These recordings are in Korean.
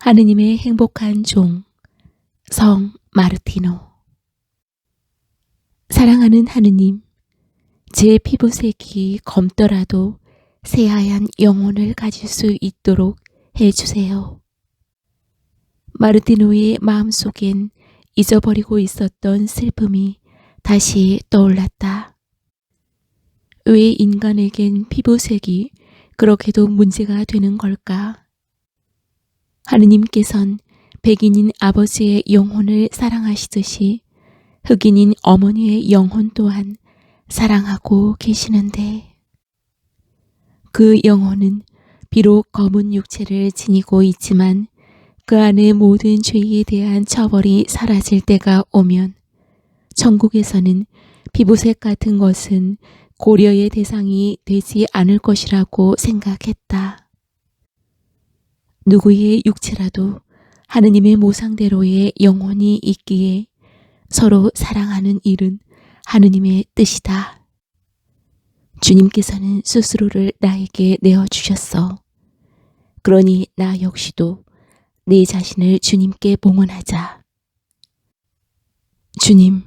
하느님의 행복한 종, 성 마르티노. 사랑하는 하느님, 제 피부색이 검더라도 새하얀 영혼을 가질 수 있도록 해주세요. 마르티노의 마음속엔 잊어버리고 있었던 슬픔이 다시 떠올랐다. 왜 인간에겐 피부색이 그렇게도 문제가 되는 걸까? 하느님께선 백인인 아버지의 영혼을 사랑하시듯이 흑인인 어머니의 영혼 또한 사랑하고 계시는데, 그 영혼은 비록 검은 육체를 지니고 있지만 그 안의 모든 죄에 대한 처벌이 사라질 때가 오면 천국에서는 피부색 같은 것은 고려의 대상이 되지 않을 것이라고 생각했다. 누구의 육체라도 하느님의 모상대로의 영혼이 있기에 서로 사랑하는 일은 하느님의 뜻이다. 주님께서는 스스로를 나에게 내어주셨어. 그러니 나 역시도 내 자신을 주님께 봉헌하자. 주님,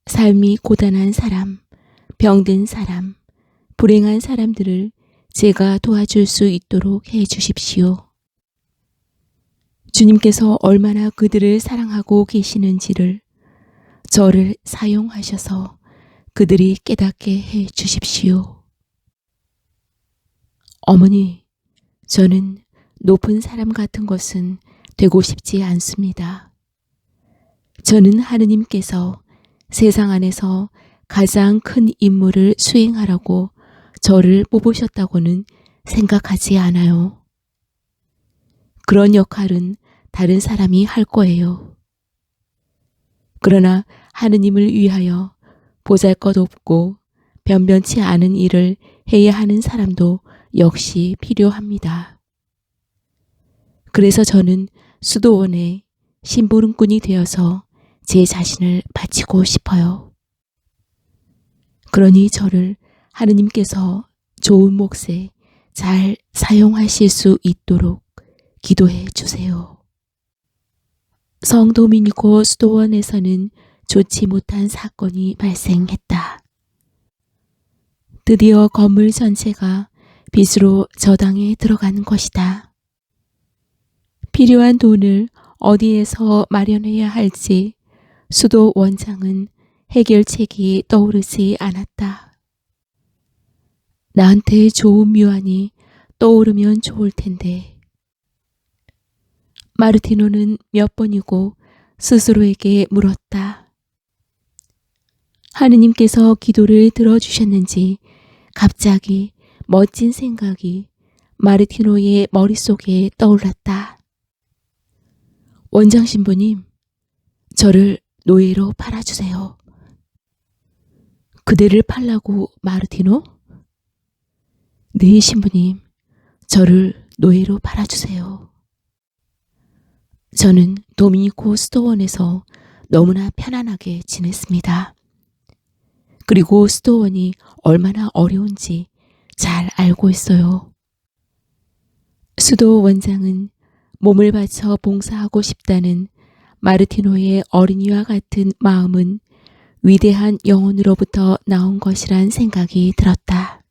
삶이 고단한 사람, 병든 사람, 불행한 사람들을 제가 도와줄 수 있도록 해주십시오. 주님께서 얼마나 그들을 사랑하고 계시는지를 저를 사용하셔서 그들이 깨닫게 해 주십시오. 어머니, 저는 높은 사람 같은 것은 되고 싶지 않습니다. 저는 하느님께서 세상 안에서 가장 큰 임무를 수행하라고 저를 뽑으셨다고는 생각하지 않아요. 그런 역할은 다른 사람이 할 거예요. 그러나 하느님을 위하여 보잘것없고 변변치 않은 일을 해야 하는 사람도 역시 필요합니다. 그래서 저는 수도원의 심부름꾼이 되어서 제 자신을 바치고 싶어요. 그러니 저를 하느님께서 좋은 몫에 잘 사용하실 수 있도록 기도해 주세요. 성 도미니코 수도원에서는 좋지 못한 사건이 발생했다. 드디어 건물 전체가 빚으로 저당에 들어가는 것이다. 필요한 돈을 어디에서 마련해야 할지 수도 원장은 해결책이 떠오르지 않았다. 나한테 좋은 묘안이 떠오르면 좋을 텐데. 마르티노는 몇 번이고 스스로에게 물었다. 하느님께서 기도를 들어주셨는지 갑자기 멋진 생각이 마르티노의 머릿속에 떠올랐다. 원장 신부님, 저를 노예로 팔아주세요. 그대를 팔라고 마르티노? 네, 신부님, 저를 노예로 팔아주세요. 저는 도미니코 수도원에서 너무나 편안하게 지냈습니다. 그리고 수도원이 얼마나 어려운지 잘 알고 있어요. 수도 원장은 몸을 바쳐 봉사하고 싶다는 마르티노의 어린이와 같은 마음은 위대한 영혼으로부터 나온 것이란 생각이 들었다.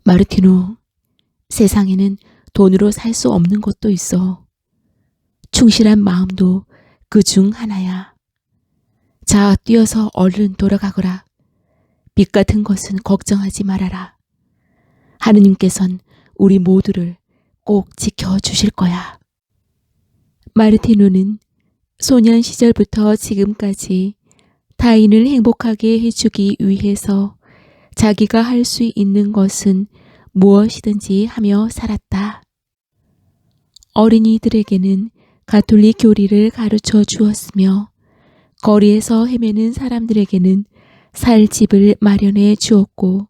마르티노, 세상에는 돈으로 살 수 없는 것도 있어. 충실한 마음도 그 중 하나야. 자, 뛰어서 얼른 돌아가거라. 빚 같은 것은 걱정하지 말아라. 하느님께선 우리 모두를 꼭 지켜주실 거야. 마르티노는 소년 시절부터 지금까지 타인을 행복하게 해주기 위해서 자기가 할 수 있는 것은 무엇이든지 하며 살았다. 어린이들에게는 가톨릭 교리를 가르쳐 주었으며 거리에서 헤매는 사람들에게는 살 집을 마련해 주었고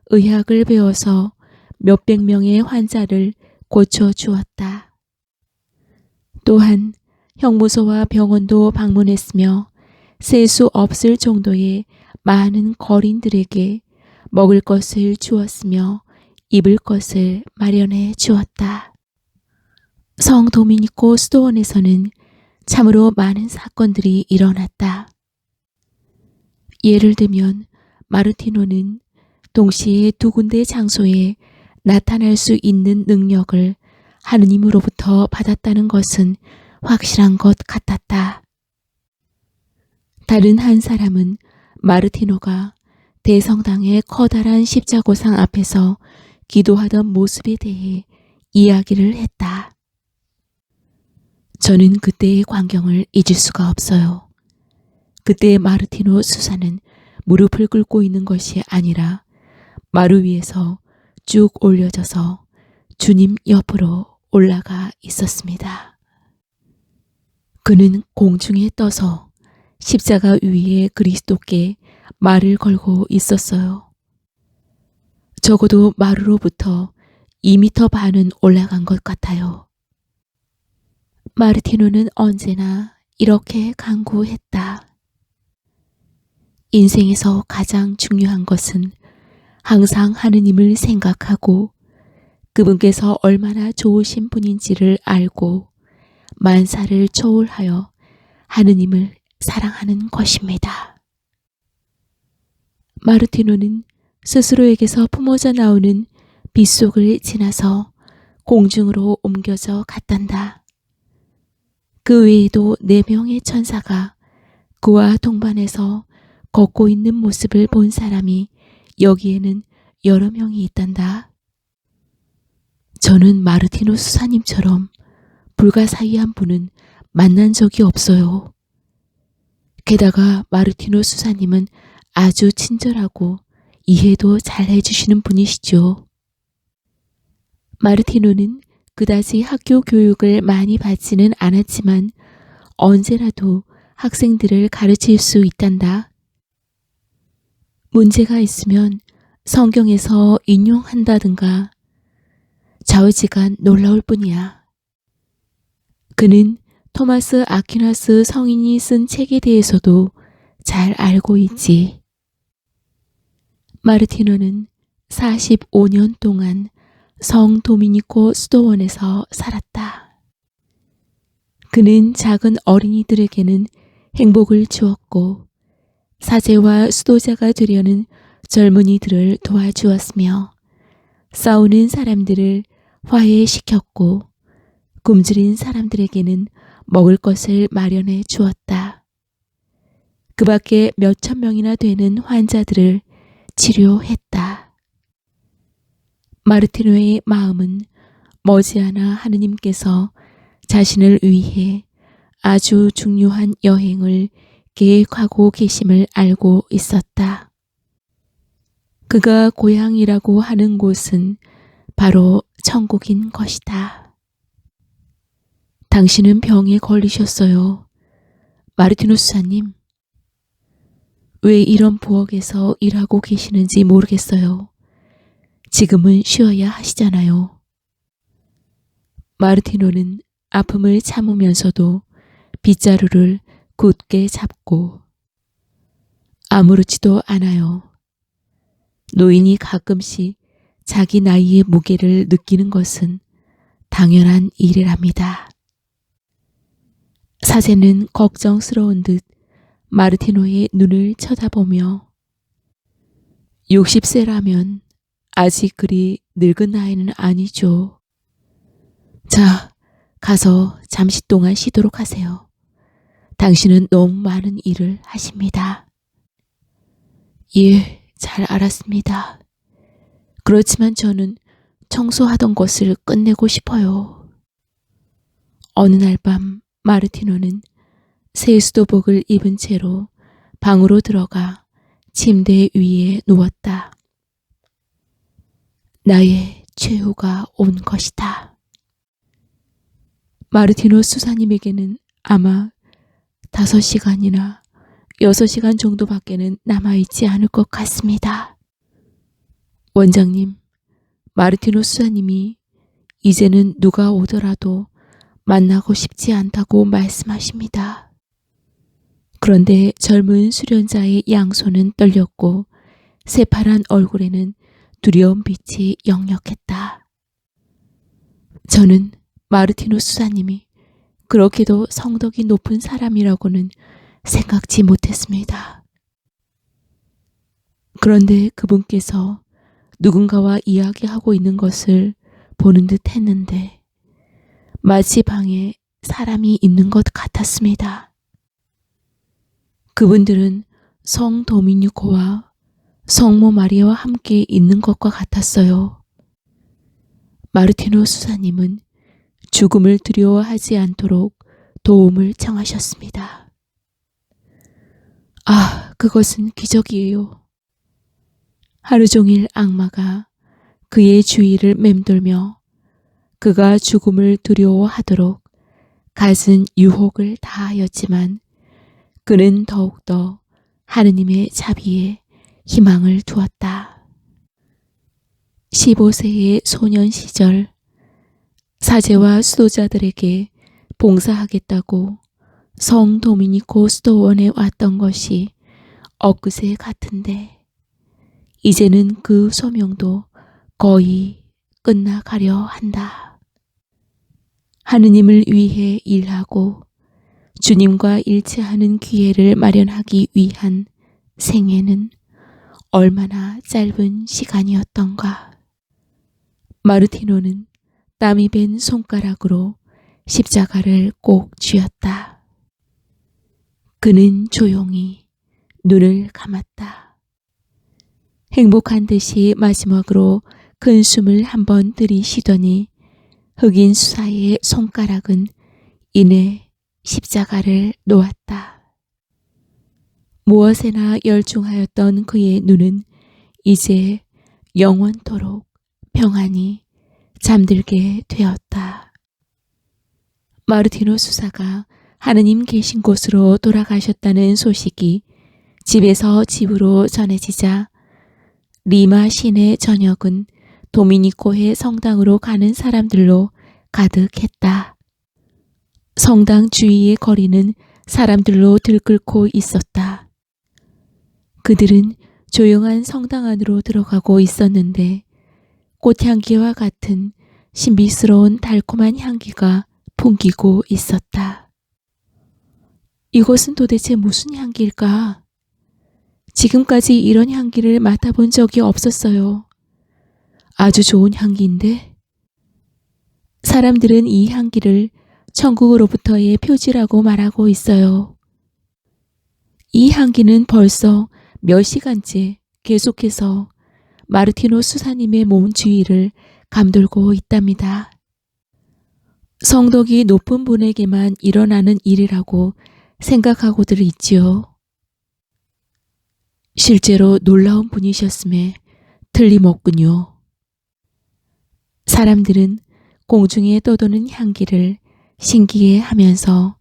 의학을 배워서 몇백 명의 환자를 고쳐 주었다. 또한 형무소와 병원도 방문했으며 셀 수 없을 정도의 많은 거린들에게 먹을 것을 주었으며 입을 것을 마련해 주었다. 성 도미니코 수도원에서는 참으로 많은 사건들이 일어났다. 예를 들면 마르티노는 동시에 두 군데 장소에 나타날 수 있는 능력을 하느님으로부터 받았다는 것은 확실한 것 같았다. 다른 한 사람은 마르티노가 대성당의 커다란 십자고상 앞에서 기도하던 모습에 대해 이야기를 했다. 저는 그때의 광경을 잊을 수가 없어요. 그때 마르티노 수사는 무릎을 꿇고 있는 것이 아니라 마루 위에서 쭉 올려져서 주님 옆으로 올라가 있었습니다. 그는 공중에 떠서 십자가 위에 그리스도께 말을 걸고 있었어요. 적어도 마루로부터 2m 반은 올라간 것 같아요. 마르티노는 언제나 이렇게 간구했다. 인생에서 가장 중요한 것은 항상 하느님을 생각하고 그분께서 얼마나 좋으신 분인지를 알고 만사를 초월하여 하느님을 사랑하는 것입니다. 마르티노는 스스로에게서 품어져 나오는 빗속을 지나서 공중으로 옮겨져 갔단다. 그 외에도 4명의 천사가 그와 동반해서 걷고 있는 모습을 본 사람이 여기에는 여러 명이 있단다. 저는 마르티노 수사님처럼 불가사의한 분은 만난 적이 없어요. 게다가 마르티노 수사님은 아주 친절하고 이해도 잘 해주시는 분이시죠. 마르티노는 그다지 학교 교육을 많이 받지는 않았지만 언제라도 학생들을 가르칠 수 있단다. 문제가 있으면 성경에서 인용한다든가 좌우지간 놀라울 뿐이야. 그는 토마스 아퀴나스 성인이 쓴 책에 대해서도 잘 알고 있지. 마르티노는 45년 동안 성 도미니코 수도원에서 살았다. 그는 작은 어린이들에게는 행복을 주었고 사제와 수도자가 되려는 젊은이들을 도와주었으며 싸우는 사람들을 화해시켰고 굶주린 사람들에게는 먹을 것을 마련해 주었다. 그 밖에 몇천 명이나 되는 환자들을 치료했다. 마르티노의 마음은 머지않아 하느님께서 자신을 위해 아주 중요한 여행을 계획하고 계심을 알고 있었다. 그가 고향이라고 하는 곳은 바로 천국인 것이다. 당신은 병에 걸리셨어요. 마르티노 수사님. 왜 이런 부엌에서 일하고 계시는지 모르겠어요. 지금은 쉬어야 하시잖아요. 마르티노는 아픔을 참으면서도 빗자루를 굳게 잡고 아무렇지도 않아요. 노인이 가끔씩 자기 나이의 무게를 느끼는 것은 당연한 일이랍니다. 사제는 걱정스러운 듯 마르티노의 눈을 쳐다보며 60세라면 아직 그리 늙은 나이는 아니죠. 자, 가서 잠시 동안 쉬도록 하세요. 당신은 너무 많은 일을 하십니다. 예, 잘 알았습니다. 그렇지만 저는 청소하던 것을 끝내고 싶어요. 어느 날 밤 마르티노는 세수도복을 입은 채로 방으로 들어가 침대 위에 누웠다. 나의 최후가 온 것이다. 마르티노 수사님에게는 아마 5시간이나 6시간 정도밖에는 남아있지 않을 것 같습니다. 원장님, 마르티노 수사님이 이제는 누가 오더라도 만나고 싶지 않다고 말씀하십니다. 그런데 젊은 수련자의 양손은 떨렸고 새파란 얼굴에는 두려운 빛이 역력했다. 저는 마르티노 수사님이 그렇게도 성덕이 높은 사람이라고는 생각지 못했습니다. 그런데 그분께서 누군가와 이야기하고 있는 것을 보는 듯 했는데 마치 방에 사람이 있는 것 같았습니다. 그분들은 성 도미니코와 성모 마리아와 함께 있는 것과 같았어요. 마르티노 수사님은 죽음을 두려워하지 않도록 도움을 청하셨습니다. 아, 그것은 기적이에요. 하루 종일 악마가 그의 주위를 맴돌며 그가 죽음을 두려워하도록 갖은 유혹을 다하였지만 그는 더욱더 하느님의 자비에 희망을 두었다. 15세의 소년 시절 사제와 수도자들에게 봉사하겠다고 성 도미니코 수도원에 왔던 것이 엊그제 같은데 이제는 그 소명도 거의 끝나가려 한다. 하느님을 위해 일하고 주님과 일치하는 기회를 마련하기 위한 생애는 얼마나 짧은 시간이었던가. 마르티노는 땀이 밴 손가락으로 십자가를 꼭 쥐었다. 그는 조용히 눈을 감았다. 행복한 듯이 마지막으로 큰 숨을 한번 들이쉬더니 흑인 수사의 손가락은 이내 십자가를 놓았다. 무엇에나 열중하였던 그의 눈은 이제 영원토록 평안히 잠들게 되었다. 마르티노 수사가 하느님 계신 곳으로 돌아가셨다는 소식이 집에서 집으로 전해지자 리마 시내 전역은 도미니코의 성당으로 가는 사람들로 가득했다. 성당 주위의 거리는 사람들로 들끓고 있었다. 그들은 조용한 성당 안으로 들어가고 있었는데 꽃향기와 같은 신비스러운 달콤한 향기가 풍기고 있었다. 이것은 도대체 무슨 향기일까? 지금까지 이런 향기를 맡아본 적이 없었어요. 아주 좋은 향기인데 사람들은 이 향기를 천국으로부터의 표지라고 말하고 있어요. 이 향기는 벌써 몇 시간째 계속해서 마르티노 수사님의 몸 주위를 감돌고 있답니다. 성덕이 높은 분에게만 일어나는 일이라고 생각하고들 있지요. 실제로 놀라운 분이셨음에 틀림없군요. 사람들은 공중에 떠도는 향기를 신기해하면서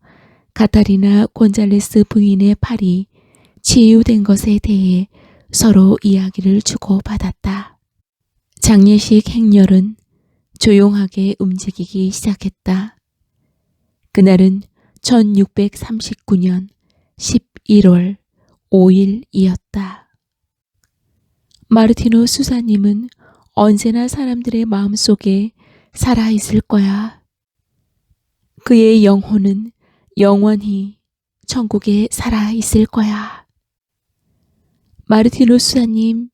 카타리나 곤잘레스 부인의 팔이 치유된 것에 대해 서로 이야기를 주고받았다. 장례식 행렬은 조용하게 움직이기 시작했다. 그날은 1639년 11월 5일이었다. 마르티노 수사님은 언제나 사람들의 마음속에 살아있을 거야. 그의 영혼은 영원히 천국에 살아있을 거야. 마르티노 수사님,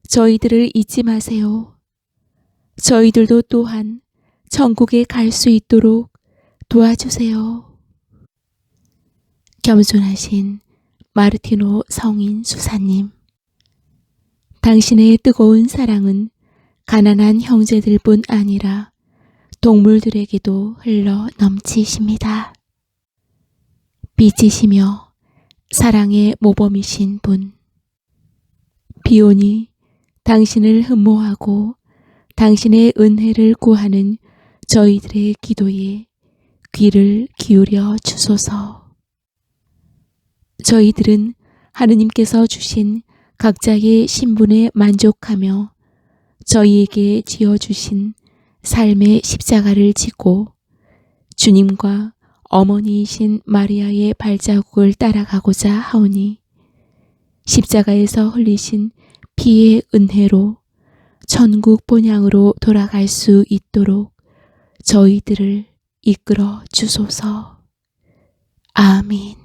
저희들을 잊지 마세요. 저희들도 또한 천국에 갈 수 있도록 도와주세요. 겸손하신 마르티노 성인 수사님, 당신의 뜨거운 사랑은 가난한 형제들뿐 아니라 동물들에게도 흘러 넘치십니다. 빛이시며 사랑의 모범이신 분, 비오니 당신을 흠모하고 당신의 은혜를 구하는 저희들의 기도에 귀를 기울여 주소서. 저희들은 하느님께서 주신 각자의 신분에 만족하며 저희에게 지어주신 삶의 십자가를 지고 주님과 어머니이신 마리아의 발자국을 따라가고자 하오니 십자가에서 흘리신 피의 은혜로 천국 본향으로 돌아갈 수 있도록 저희들을 이끌어 주소서. 아멘.